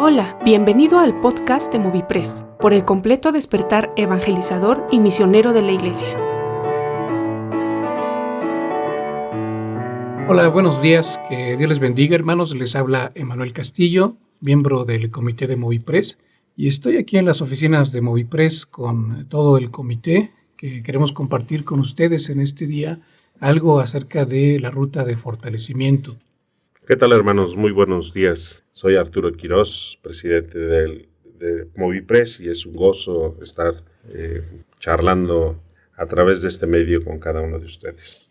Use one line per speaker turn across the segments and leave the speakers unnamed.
Hola, bienvenido al podcast de Movipress, por el completo despertar evangelizador y misionero de la Iglesia.
Hola, buenos días, que Dios les bendiga, hermanos. Les habla Emanuel Castillo, miembro del comité de Movipress, y estoy aquí en las oficinas de Movipress con todo el comité que queremos compartir con ustedes en este día algo acerca de la ruta de fortalecimiento.
¿Qué tal, hermanos? Muy buenos días. Soy Arturo Quirós, presidente de Movipress, y es un gozo estar charlando a través de este medio con cada uno de ustedes.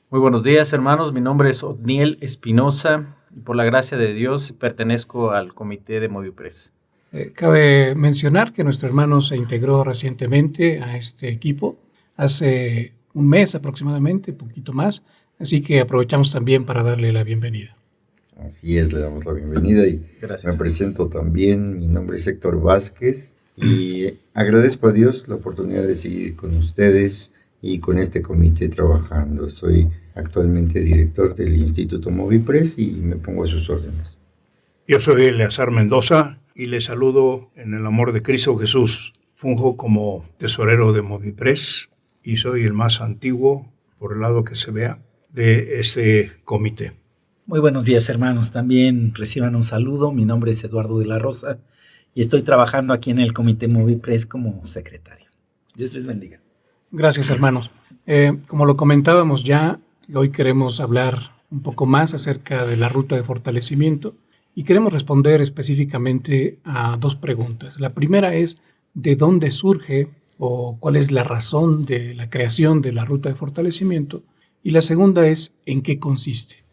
Muy buenos días, hermanos. Mi nombre es Otniel Espinosa y por la gracia de Dios pertenezco al comité de Movipress.
Cabe mencionar que nuestro hermano se integró recientemente a este equipo, hace un mes aproximadamente, un poquito más, así que aprovechamos también para darle la bienvenida.
Así es, le damos la bienvenida y
Gracias.
Me presento también. Mi nombre es Héctor Vázquez y agradezco a Dios la oportunidad de seguir con ustedes y con este comité trabajando. Soy actualmente director del Instituto Movipress y me pongo a sus órdenes.
Yo soy Eleazar Mendoza y les saludo en el amor de Cristo Jesús. Funjo como tesorero de Movipress y soy el más antiguo, por el lado que se vea, de este comité.
Muy buenos días, hermanos. También reciban un saludo. Mi nombre es Eduardo de la Rosa y estoy trabajando aquí en el comité Movipress como secretario. Dios les bendiga.
Gracias, hermanos. Como lo comentábamos ya, hoy queremos hablar un poco más acerca de la ruta de fortalecimiento y queremos responder específicamente a dos preguntas. La primera es, ¿de dónde surge o cuál es la razón de la creación de la ruta de fortalecimiento? Y la segunda es, ¿en qué consiste?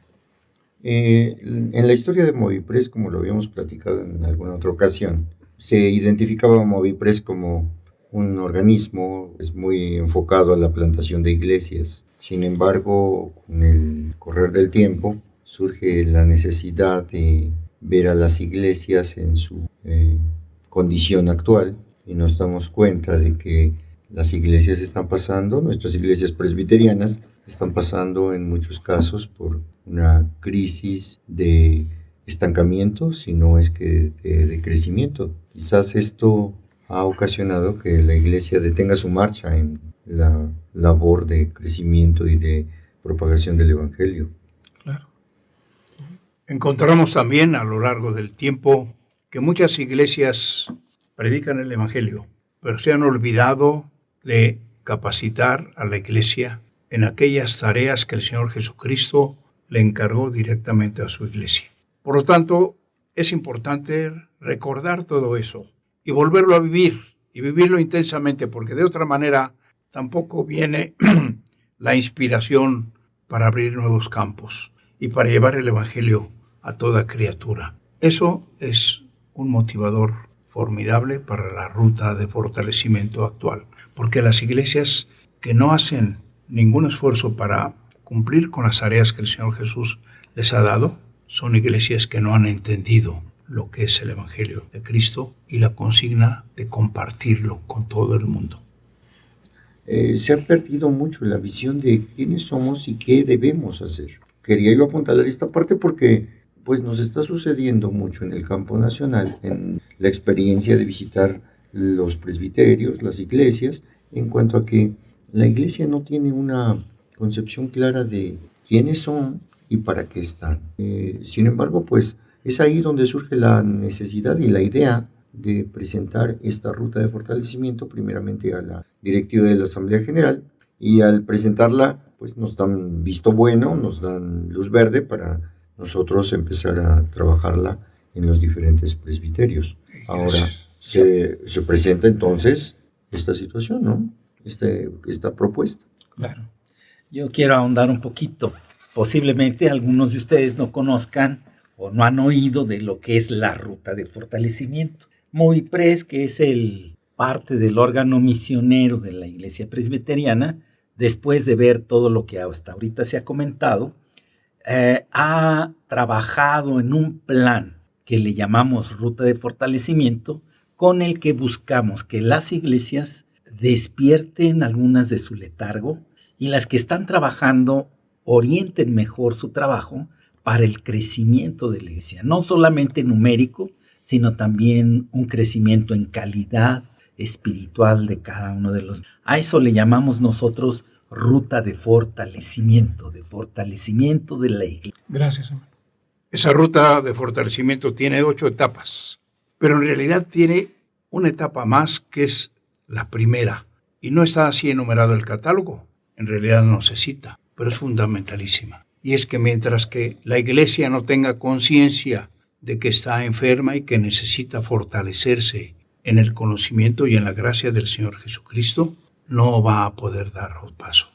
En la historia de Movipress, como lo habíamos platicado en alguna otra ocasión, se identificaba a Movipress como un organismo muy enfocado a la plantación de iglesias. Sin embargo, con el correr del tiempo, surge la necesidad de ver a las iglesias en su condición actual y nos damos cuenta de que las iglesias están pasando, nuestras iglesias presbiterianas están pasando en muchos casos por una crisis de estancamiento, si no es que de crecimiento. Quizás esto ha ocasionado que la iglesia detenga su marcha en la labor de crecimiento y de propagación del evangelio.
Claro. Encontramos también a lo largo del tiempo que muchas iglesias predican el evangelio, pero se han olvidado de capacitar a la iglesia en aquellas tareas que el Señor Jesucristo le encargó directamente a su iglesia. Por lo tanto, es importante recordar todo eso y volverlo a vivir y vivirlo intensamente, porque de otra manera tampoco viene la inspiración para abrir nuevos campos y para llevar el evangelio a toda criatura. Eso es un motivador formidable para la ruta de fortalecimiento actual, porque las iglesias que no hacen ningún esfuerzo para cumplir con las tareas que el Señor Jesús les ha dado, son iglesias que no han entendido lo que es el Evangelio de Cristo y la consigna de compartirlo con todo el mundo.
Se ha perdido mucho la visión de quiénes somos y qué debemos hacer. Quería yo apuntalar esta parte porque pues nos está sucediendo mucho en el campo nacional, en la experiencia de visitar los presbiterios, las iglesias, en cuanto a que la iglesia no tiene una concepción clara de quiénes son y para qué están. Sin embargo, pues es ahí donde surge la necesidad y la idea de presentar esta ruta de fortalecimiento primeramente a la directiva de la Asamblea General, y al presentarla pues nos dan visto bueno, nos dan luz verde para nosotros empezar a trabajarla en los diferentes presbiterios. Ahora se presenta entonces esta situación, ¿no? Esta propuesta.
Claro.
Yo quiero ahondar un poquito. Posiblemente algunos de ustedes no conozcan o no han oído de lo que es la ruta de fortalecimiento. Movipress, que es el parte del órgano misionero de la iglesia presbiteriana, después de ver todo lo que hasta ahorita se ha comentado, ha trabajado en un plan que le llamamos ruta de fortalecimiento, con el que buscamos que las iglesias despierten algunas de su letargo y las que están trabajando orienten mejor su trabajo para el crecimiento de la iglesia, no solamente numérico, sino también un crecimiento en calidad espiritual de cada uno de los. A eso le llamamos nosotros ruta de fortalecimiento de la iglesia.
Gracias, hermano.
Esa ruta de fortalecimiento tiene 8 etapas, pero en realidad tiene una etapa más que es la primera. Y no está así enumerado el catálogo. En realidad no se cita, pero es fundamentalísima. Y es que mientras que la iglesia no tenga conciencia de que está enferma y que necesita fortalecerse en el conocimiento y en la gracia del Señor Jesucristo, no va a poder dar un paso.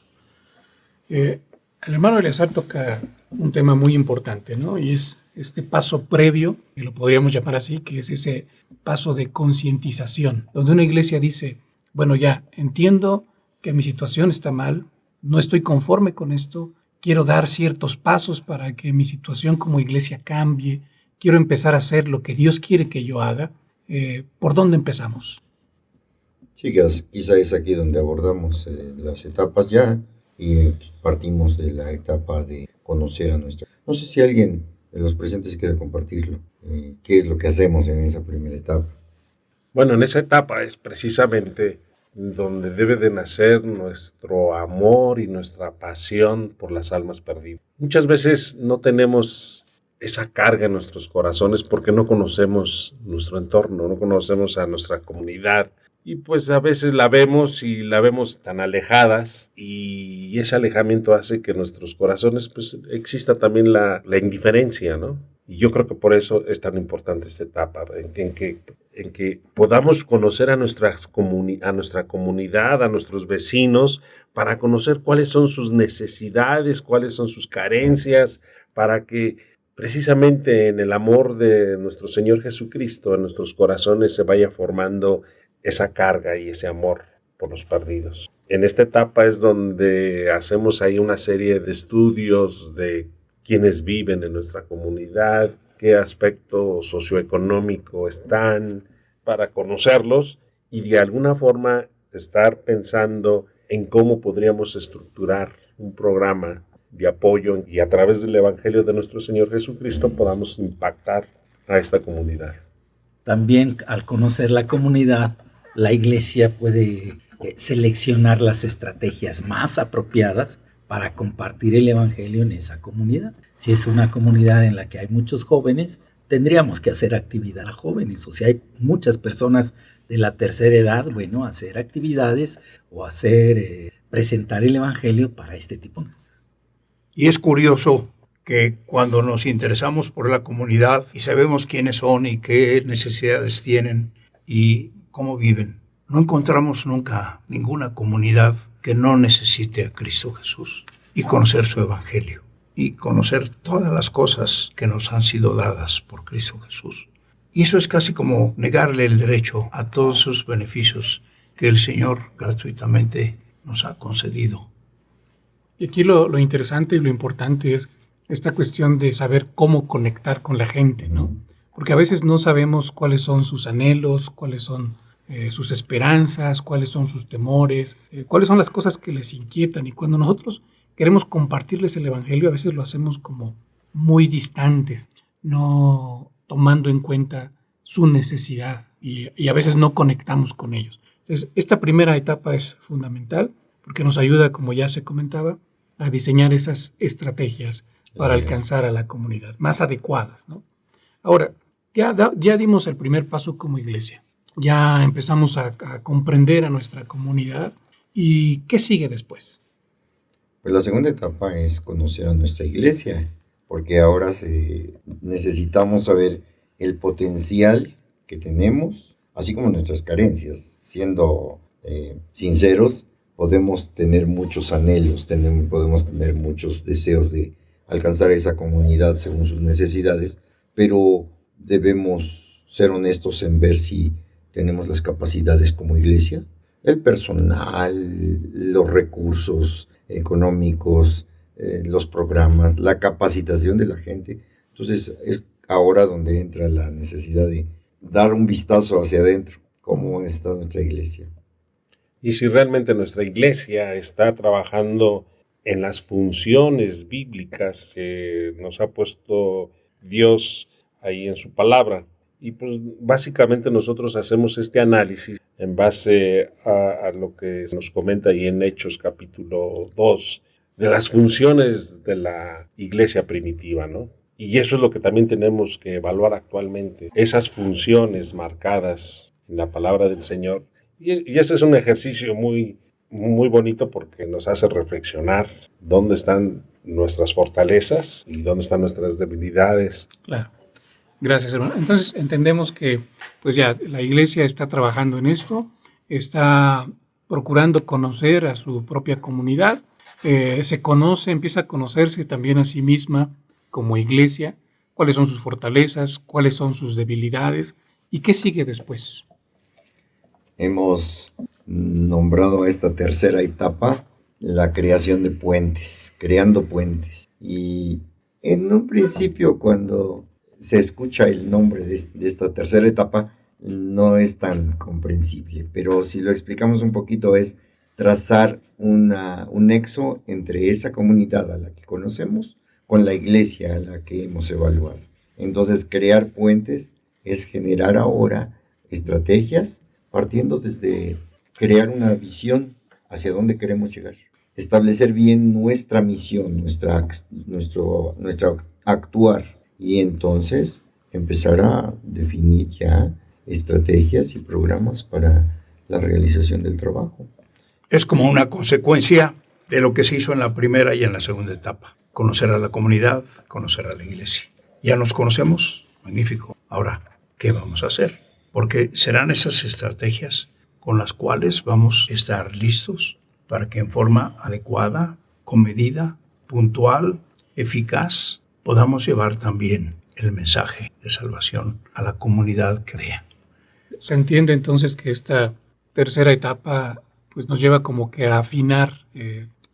El hermano Eleazar toca un tema muy importante, ¿no? Y es este paso previo, que lo podríamos llamar así, que es ese paso de concientización, donde una iglesia dice, bueno, ya entiendo que mi situación está mal, no estoy conforme con esto, quiero dar ciertos pasos para que mi situación como iglesia cambie, quiero empezar a hacer lo que Dios quiere que yo haga. ¿Por dónde empezamos?
Sí, quizá es aquí donde abordamos las etapas ya y partimos de la etapa de conocer a nuestra. No sé si alguien de los presentes quiere compartirlo. ¿Qué es lo que hacemos en esa primera etapa?
Bueno, en esa etapa es precisamente donde debe de nacer nuestro amor y nuestra pasión por las almas perdidas. Muchas veces no tenemos esa carga en nuestros corazones porque no conocemos nuestro entorno, no conocemos a nuestra comunidad y pues a veces la vemos tan alejadas y ese alejamiento hace que en nuestros corazones pues exista también la indiferencia, ¿no? Y yo creo que por eso es tan importante esta etapa, en que podamos conocer a nuestra comunidad, a nuestros vecinos, para conocer cuáles son sus necesidades, cuáles son sus carencias, para que precisamente en el amor de nuestro Señor Jesucristo, en nuestros corazones se vaya formando esa carga y ese amor por los perdidos. En esta etapa es donde hacemos ahí una serie de estudios de quiénes viven en nuestra comunidad, qué aspecto socioeconómico están, para conocerlos y de alguna forma estar pensando en cómo podríamos estructurar un programa de apoyo y a través del Evangelio de nuestro Señor Jesucristo podamos impactar a esta comunidad.
También al conocer la comunidad, la iglesia puede seleccionar las estrategias más apropiadas para compartir el Evangelio en esa comunidad. Si es una comunidad en la que hay muchos jóvenes, tendríamos que hacer actividad a jóvenes. O si hay muchas personas de la tercera edad, bueno, hacer actividades o presentar el Evangelio para este tipo de cosas.
Y es curioso que cuando nos interesamos por la comunidad y sabemos quiénes son y qué necesidades tienen y cómo viven, no encontramos nunca ninguna comunidad que no necesite a Cristo Jesús y conocer su Evangelio y conocer todas las cosas que nos han sido dadas por Cristo Jesús. Y eso es casi como negarle el derecho a todos sus beneficios que el Señor gratuitamente nos ha concedido.
Y aquí lo interesante y lo importante es esta cuestión de saber cómo conectar con la gente, ¿no? Porque a veces no sabemos cuáles son sus anhelos, cuáles son sus esperanzas, cuáles son sus temores, cuáles son las cosas que les inquietan. Y cuando nosotros queremos compartirles el Evangelio, a veces lo hacemos como muy distantes, no tomando en cuenta su necesidad y a veces no conectamos con ellos. Entonces, esta primera etapa es fundamental porque nos ayuda, como ya se comentaba, a diseñar esas estrategias para alcanzar a la comunidad más adecuadas, ¿no? Ahora, ya dimos el primer paso como iglesia. Ya empezamos a comprender a nuestra comunidad. ¿Y qué sigue después?
Pues la segunda etapa es conocer a nuestra iglesia, porque ahora necesitamos saber el potencial que tenemos, así como nuestras carencias. Siendo sinceros, podemos tener muchos anhelos, podemos tener muchos deseos de alcanzar a esa comunidad según sus necesidades, pero debemos ser honestos en ver si tenemos las capacidades como iglesia, el personal, los recursos económicos, los programas, la capacitación de la gente. Entonces es ahora donde entra la necesidad de dar un vistazo hacia adentro, cómo está nuestra iglesia.
Y si realmente nuestra iglesia está trabajando en las funciones bíblicas que nos ha puesto Dios ahí en su palabra, Y pues básicamente nosotros hacemos este análisis en base a lo que nos comenta ahí en Hechos capítulo 2, de las funciones de la iglesia primitiva, ¿no? Y eso es lo que también tenemos que evaluar actualmente, esas funciones marcadas en la palabra del Señor. Y ese es un ejercicio muy, muy bonito porque nos hace reflexionar dónde están nuestras fortalezas y dónde están nuestras debilidades.
Claro. Gracias, hermano. Entonces entendemos que pues ya la iglesia está trabajando en esto, está procurando conocer a su propia comunidad, se conoce, empieza a conocerse también a sí misma como iglesia, cuáles son sus fortalezas, cuáles son sus debilidades y qué sigue después.
Hemos nombrado a esta tercera etapa la creación de puentes, creando puentes. Y en un principio, cuando se escucha el nombre de esta tercera etapa, no es tan comprensible, pero si lo explicamos un poquito es trazar un nexo entre esa comunidad a la que conocemos con la iglesia a la que hemos evaluado. Entonces, crear puentes es generar ahora estrategias partiendo desde crear una visión hacia dónde queremos llegar. Establecer bien nuestra misión, nuestro actuar, y entonces empezar a definir ya estrategias y programas para la realización del trabajo.
Es como una consecuencia de lo que se hizo en la primera y en la segunda etapa. Conocer a la comunidad, conocer a la iglesia. ¿Ya nos conocemos? Magnífico. Ahora, ¿qué vamos a hacer? Porque serán esas estrategias con las cuales vamos a estar listos para que en forma adecuada, comedida, puntual, eficaz, podamos llevar también el mensaje de salvación a la comunidad que vea.
Se entiende entonces que esta tercera etapa pues nos lleva como que a afinar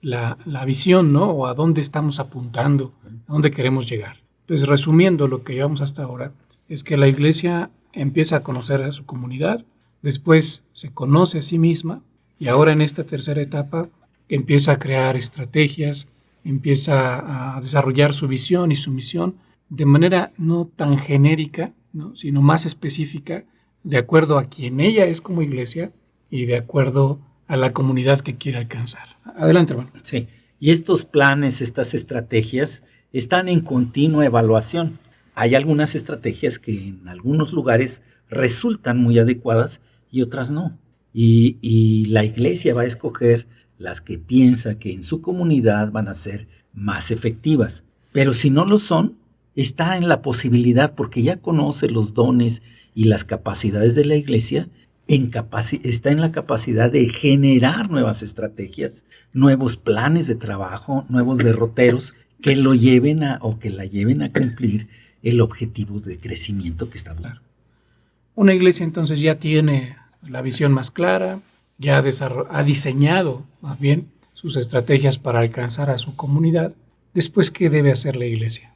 la visión, ¿no? O a dónde estamos apuntando, a dónde queremos llegar. Entonces, resumiendo lo que llevamos hasta ahora, es que la iglesia empieza a conocer a su comunidad, después se conoce a sí misma, y ahora en esta tercera etapa empieza a crear estrategias, empieza a desarrollar su visión y su misión de manera no tan genérica, ¿no? Sino más específica, de acuerdo a quien ella es como iglesia y de acuerdo a la comunidad que quiere alcanzar. Adelante, hermano.
Sí, y estos planes, estas estrategias están en continua evaluación. Hay algunas estrategias que en algunos lugares resultan muy adecuadas y otras no. Y la iglesia va a escoger las que piensa que en su comunidad van a ser más efectivas. Pero si no lo son, está en la posibilidad, porque ya conoce los dones y las capacidades de la iglesia, está en la capacidad de generar nuevas estrategias, nuevos planes de trabajo, nuevos derroteros que lo lleven que la lleven a cumplir el objetivo de crecimiento que está buscando.
Una iglesia entonces ya tiene la visión más clara, ya ha diseñado más bien sus estrategias para alcanzar a su comunidad. Después, ¿qué debe hacer la iglesia?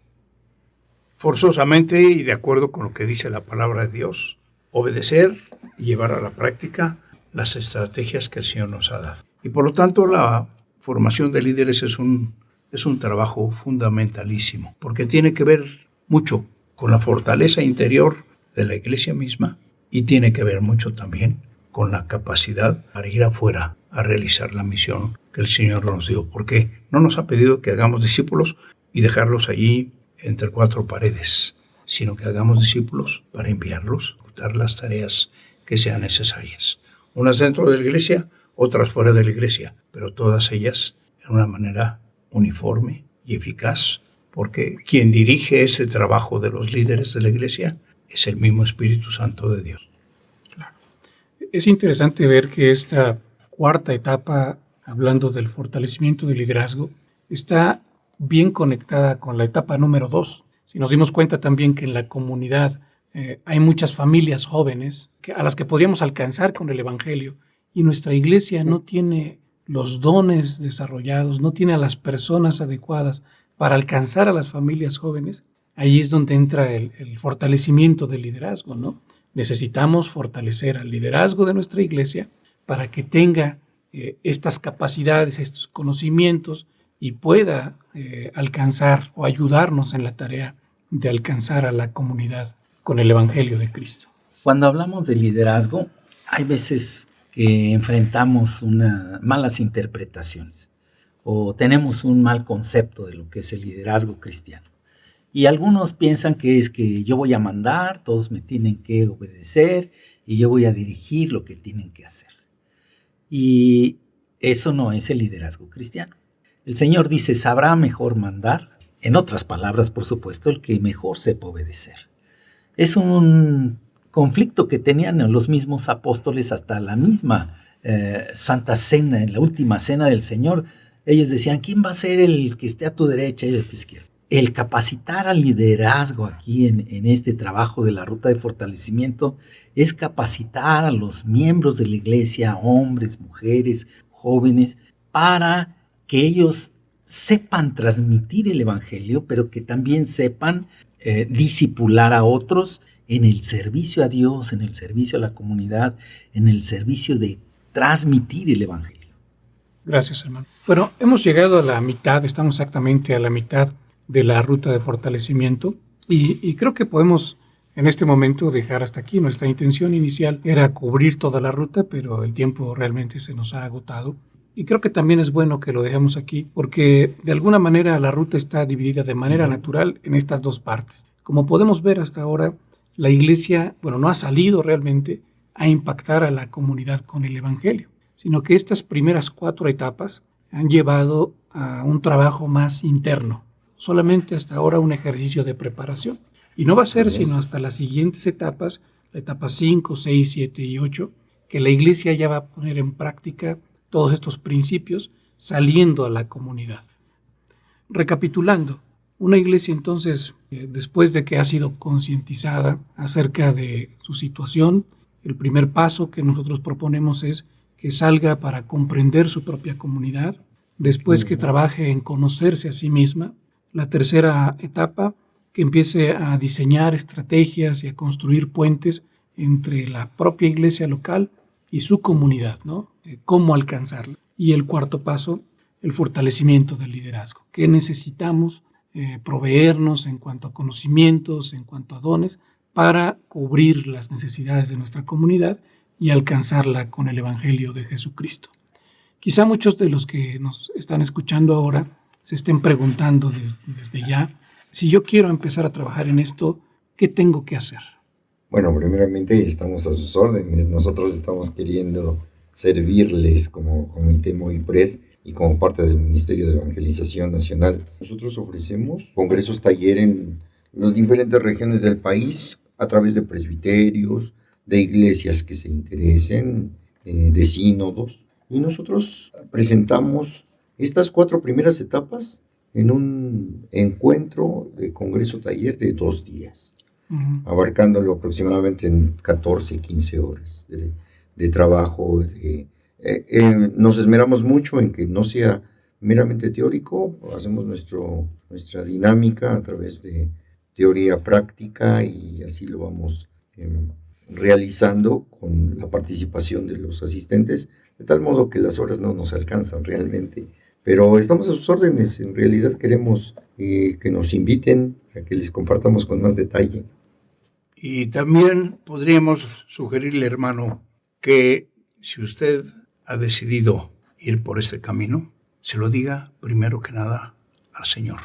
Forzosamente y de acuerdo con lo que dice la palabra de Dios, obedecer y llevar a la práctica las estrategias que el Señor nos ha dado. Y por lo tanto, la formación de líderes es un trabajo fundamentalísimo, porque tiene que ver mucho con la fortaleza interior de la iglesia misma y tiene que ver mucho también con la capacidad para ir afuera a realizar la misión que el Señor nos dio, porque no nos ha pedido que hagamos discípulos y dejarlos allí entre cuatro paredes, sino que hagamos discípulos para enviarlos, ejecutar las tareas que sean necesarias. Unas dentro de la iglesia, otras fuera de la iglesia, pero todas ellas en una manera uniforme y eficaz, porque quien dirige ese trabajo de los líderes de la iglesia es el mismo Espíritu Santo de Dios.
Claro. Es interesante ver que esta cuarta etapa, hablando del fortalecimiento del liderazgo, está bien conectada con la etapa número 2. Si nos dimos cuenta también que en la comunidad hay muchas familias jóvenes a las que podríamos alcanzar con el Evangelio, y nuestra iglesia no tiene los dones desarrollados, no tiene a las personas adecuadas para alcanzar a las familias jóvenes. Ahí es donde entra el fortalecimiento del liderazgo, ¿no? Necesitamos fortalecer al liderazgo de nuestra iglesia para que tenga estas capacidades, estos conocimientos y pueda alcanzar o ayudarnos en la tarea de alcanzar a la comunidad con el Evangelio de Cristo.
Cuando hablamos de liderazgo, hay veces que enfrentamos malas interpretaciones o tenemos un mal concepto de lo que es el liderazgo cristiano. Y algunos piensan que es que yo voy a mandar, todos me tienen que obedecer y yo voy a dirigir lo que tienen que hacer. Y eso no es el liderazgo cristiano. El Señor dice, sabrá mejor mandar. En otras palabras, por supuesto, el que mejor sepa obedecer. Es un conflicto que tenían los mismos apóstoles hasta la misma Santa Cena, en la última cena del Señor. Ellos decían, ¿quién va a ser el que esté a tu derecha y a tu izquierda? El capacitar al liderazgo aquí en este trabajo de la ruta de fortalecimiento es capacitar a los miembros de la iglesia, hombres, mujeres, jóvenes, para que ellos sepan transmitir el evangelio, pero que también sepan discipular a otros en el servicio a Dios, en el servicio a la comunidad, en el servicio de transmitir el evangelio.
Gracias, hermano. Bueno, hemos llegado a la mitad, estamos exactamente a la mitad de la ruta de fortalecimiento y creo que podemos en este momento dejar hasta aquí. Nuestra intención inicial era cubrir toda la ruta, pero el tiempo realmente se nos ha agotado. Y creo que también es bueno que lo dejemos aquí porque de alguna manera la ruta está dividida de manera natural en estas dos partes. Como podemos ver hasta ahora, la iglesia, no ha salido realmente a impactar a la comunidad con el evangelio, sino que estas primeras 4 etapas han llevado a un trabajo más interno. Solamente hasta ahora un ejercicio de preparación. Y no va a ser sino hasta las siguientes etapas, la etapa 5, 6, 7 y 8, que la iglesia ya va a poner en práctica todos estos principios saliendo a la comunidad. Recapitulando, una iglesia entonces, después de que ha sido concientizada acerca de su situación, el primer paso que nosotros proponemos es que salga para comprender su propia comunidad, después que trabaje en conocerse a sí misma. La tercera etapa, que empiece a diseñar estrategias y a construir puentes entre la propia iglesia local y su comunidad, ¿no? Cómo alcanzarla. Y el cuarto paso, el fortalecimiento del liderazgo. ¿Qué necesitamos proveernos en cuanto a conocimientos, en cuanto a dones, para cubrir las necesidades de nuestra comunidad y alcanzarla con el Evangelio de Jesucristo? Quizá muchos de los que nos están escuchando ahora se estén preguntando desde ya, si yo quiero empezar a trabajar en esto, ¿qué tengo que hacer?
Bueno, primeramente estamos a sus órdenes. Nosotros estamos queriendo servirles como Comité Movipres y como parte del Ministerio de Evangelización Nacional. Nosotros ofrecemos congresos taller en las diferentes regiones del país a través de presbiterios, de iglesias que se interesen, de sínodos. Y nosotros presentamos estas 4 primeras etapas en un encuentro de congreso taller de 2 días, abarcándolo aproximadamente en 14, 15 horas de trabajo. Nos esmeramos mucho en que no sea meramente teórico, hacemos nuestra dinámica a través de teoría práctica y así lo vamos realizando con la participación de los asistentes, de tal modo que las horas no nos alcanzan realmente. Pero estamos a sus órdenes. En realidad queremos que nos inviten a que les compartamos con más detalle.
Y también podríamos sugerirle, hermano, que si usted ha decidido ir por este camino, se lo diga primero que nada al Señor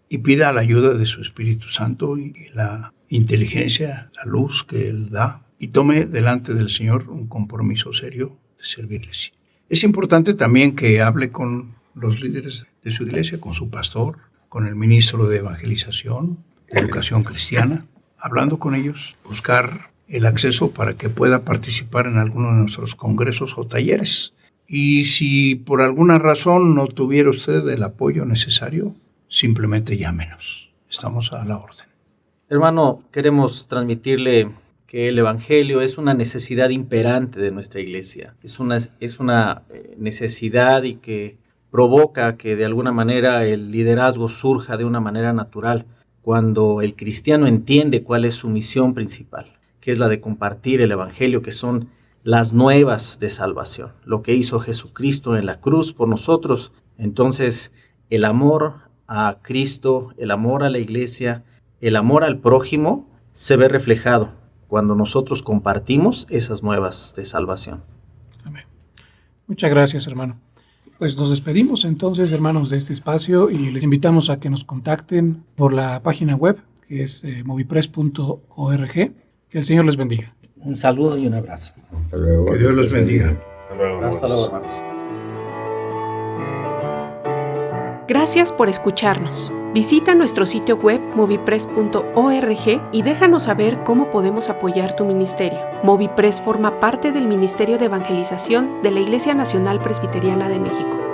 y pida la ayuda de su Espíritu Santo y la inteligencia, la luz que Él da, y tome delante del Señor un compromiso serio de servirles. Es importante también que hable con los líderes de su iglesia, con su pastor, con el ministro de evangelización, de educación cristiana, hablando con ellos, buscar el acceso para que pueda participar en alguno de nuestros congresos o talleres. Y si por alguna razón no tuviera usted el apoyo necesario, simplemente llámenos. Estamos a la orden.
Hermano, queremos transmitirle que el Evangelio es una necesidad imperante de nuestra iglesia. Es una necesidad y que provoca que de alguna manera el liderazgo surja de una manera natural cuando el cristiano entiende cuál es su misión principal, que es la de compartir el Evangelio, que son las nuevas de salvación, lo que hizo Jesucristo en la cruz por nosotros. Entonces, el amor a Cristo, el amor a la iglesia, el amor al prójimo se ve reflejado cuando nosotros compartimos esas nuevas de salvación.
Amén. Muchas gracias, hermano. Pues nos despedimos entonces, hermanos, de este espacio y les invitamos a que nos contacten por la página web, que es movipress.org. Que el Señor les bendiga.
Un saludo y un abrazo.
Hasta luego.
Que Dios los bendiga.
Hasta luego, hermanos.
Gracias por escucharnos. Visita nuestro sitio web movipress.org y déjanos saber cómo podemos apoyar tu ministerio. Movipress forma parte del Ministerio de Evangelización de la Iglesia Nacional Presbiteriana de México.